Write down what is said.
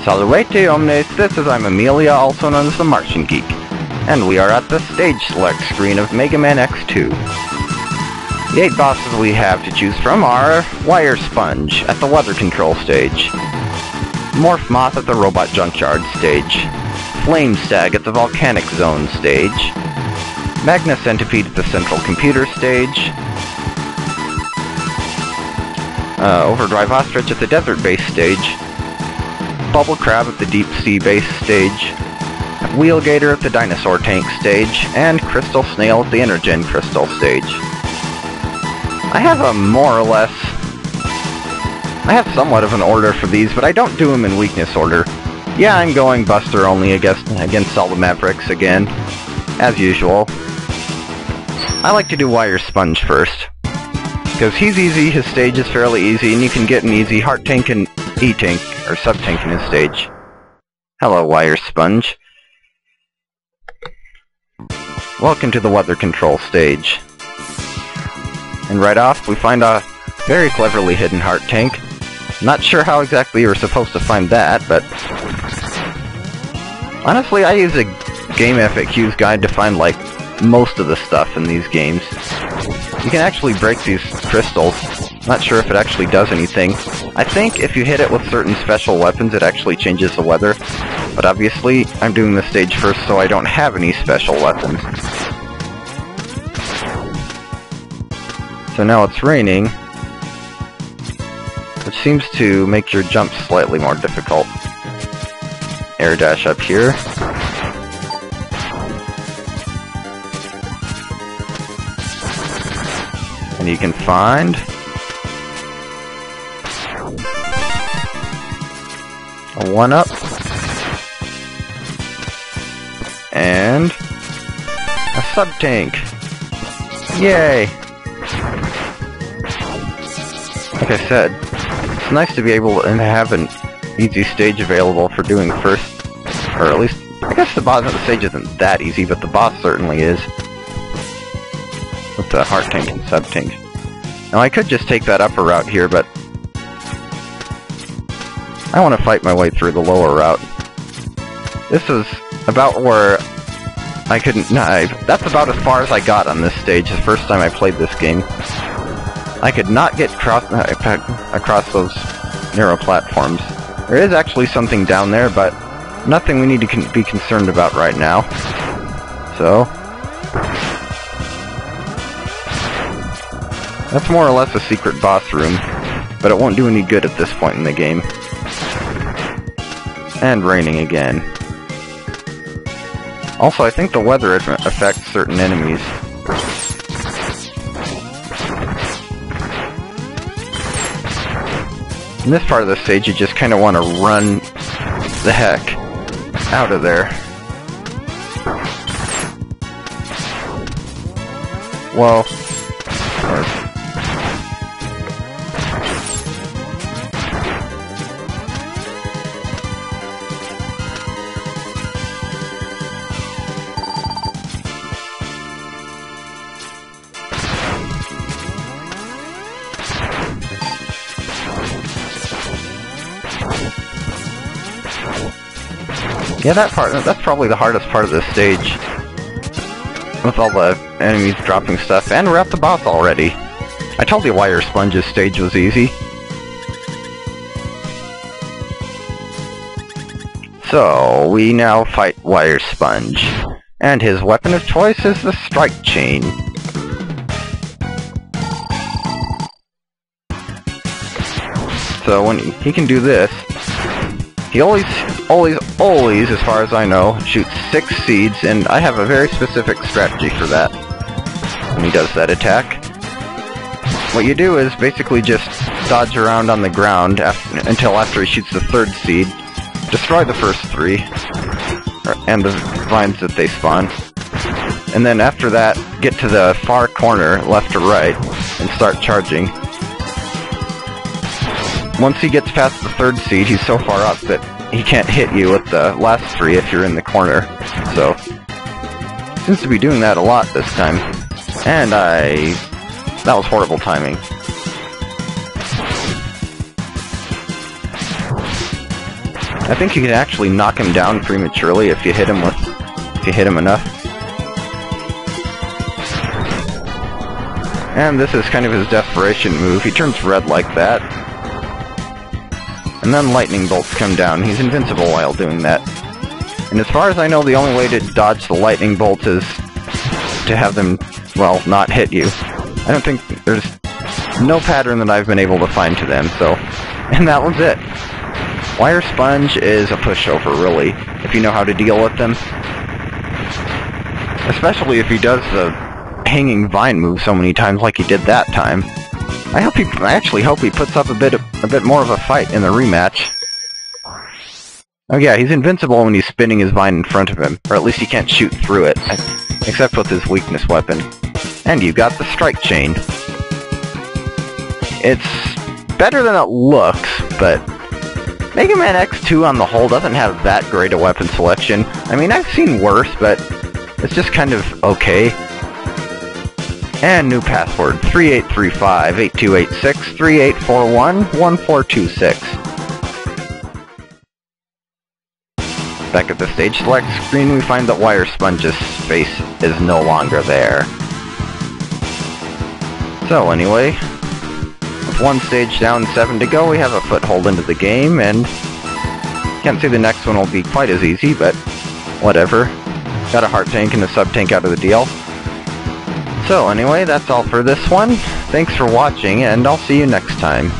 Salvete omnes, this is I'm Amelia, also known as TheMartianGeek, and we are at the stage select screen of Mega Man X2. The 8 bosses we have to choose from are Wire Sponge at the Weather Control stage, Morph Moth at the Robot Junkyard stage, Flame Stag at the Volcanic Zone stage, Magna Centipede at the Central Computer stage, Overdrive Ostrich at the Desert Base stage, Bubble Crab at the Deep Sea Base stage, Wheelgator at the Dinosaur Tank stage, and Crystal Snail at the Energen Crystal stage. I have somewhat of an order for these, but I don't do them in weakness order. Yeah, I'm going Buster only against all the Mavericks again, as usual. I like to do Wire Sponge first, because he's easy, his stage is fairly easy, and you can get an easy Heart Tank and E-Tank, or Sub-Tank in his stage. Hello, Wire Sponge. Welcome to the Weather Control stage. And right off, we find a very cleverly hidden Heart Tank. Not sure how exactly you were supposed to find that, but honestly, I use a Game FAQs guide to find, like, most of the stuff in these games. You can actually break these crystals. Not sure if it actually does anything. I think if you hit it with certain special weapons, it actually changes the weather. But obviously, I'm doing this stage first, so I don't have any special weapons. So now it's raining, which seems to make your jump slightly more difficult. Air dash up here. And you can find a 1-up and a Sub-Tank. Yay! Like I said, it's nice to be able to have an easy stage available for doing first, or at least, I guess the boss of the stage isn't that easy, but the boss certainly is, with the Heart Tank and Sub-Tank. Now I could just take that upper route here, but I want to fight my way through the lower route. This is about where I couldn't, that's about as far as I got on this stage the first time I played this game. I could not get across those narrow platforms. There is actually something down there, but nothing we need to be concerned about right now. So that's more or less a secret boss room, but it won't do any good at this point in the game. And raining again. Also, I think the weather affects certain enemies. In this part of the stage, you just kind of want to run the heck out of there. Well, yeah, that's probably the hardest part of this stage. With all the enemies dropping stuff, and we're at the boss already. I told you Wire Sponge's stage was easy. So, we now fight Wire Sponge. And his weapon of choice is the Strike Chain. So when he can do this, he always, as far as I know, shoots 6 seeds, and I have a very specific strategy for that when he does that attack. What you do is basically just dodge around on the ground until after he shoots the 3rd seed, destroy the first 3, and the vines that they spawn, and then after that, get to the far corner, left or right, and start charging. Once he gets past the 3rd seed, he's so far up that he can't hit you with the last 3 if you're in the corner. So, seems to be doing that a lot this time. And that was horrible timing. I think you can actually knock him down prematurely if you hit him enough. And this is kind of his desperation move. He turns red like that. And then lightning bolts come down. He's invincible while doing that. And as far as I know, the only way to dodge the lightning bolts is to have them, well, not hit you. I don't think there's no pattern that I've been able to find to them, so... And that was it. Wire Sponge is a pushover, really, if you know how to deal with them. Especially if he does the hanging vine move so many times like he did that time. I actually hope he puts up a bit more of a fight in the rematch. Oh yeah, he's invincible when he's spinning his vine in front of him, or at least he can't shoot through it, except with his weakness weapon. And you got the strike chain. It's better than it looks, but Mega Man X2 on the whole doesn't have that great a weapon selection. I mean, I've seen worse, but it's just kind of okay. And new password, 3835-8286-3841-1426. Back at the stage select screen, we find that Wire Sponge's face is no longer there. So anyway, with one stage down, 7 to go, we have a foothold into the game, and can't say the next one will be quite as easy, but whatever. Got a heart tank and a sub tank out of the deal. So anyway, that's all for this one. Thanks for watching, and I'll see you next time.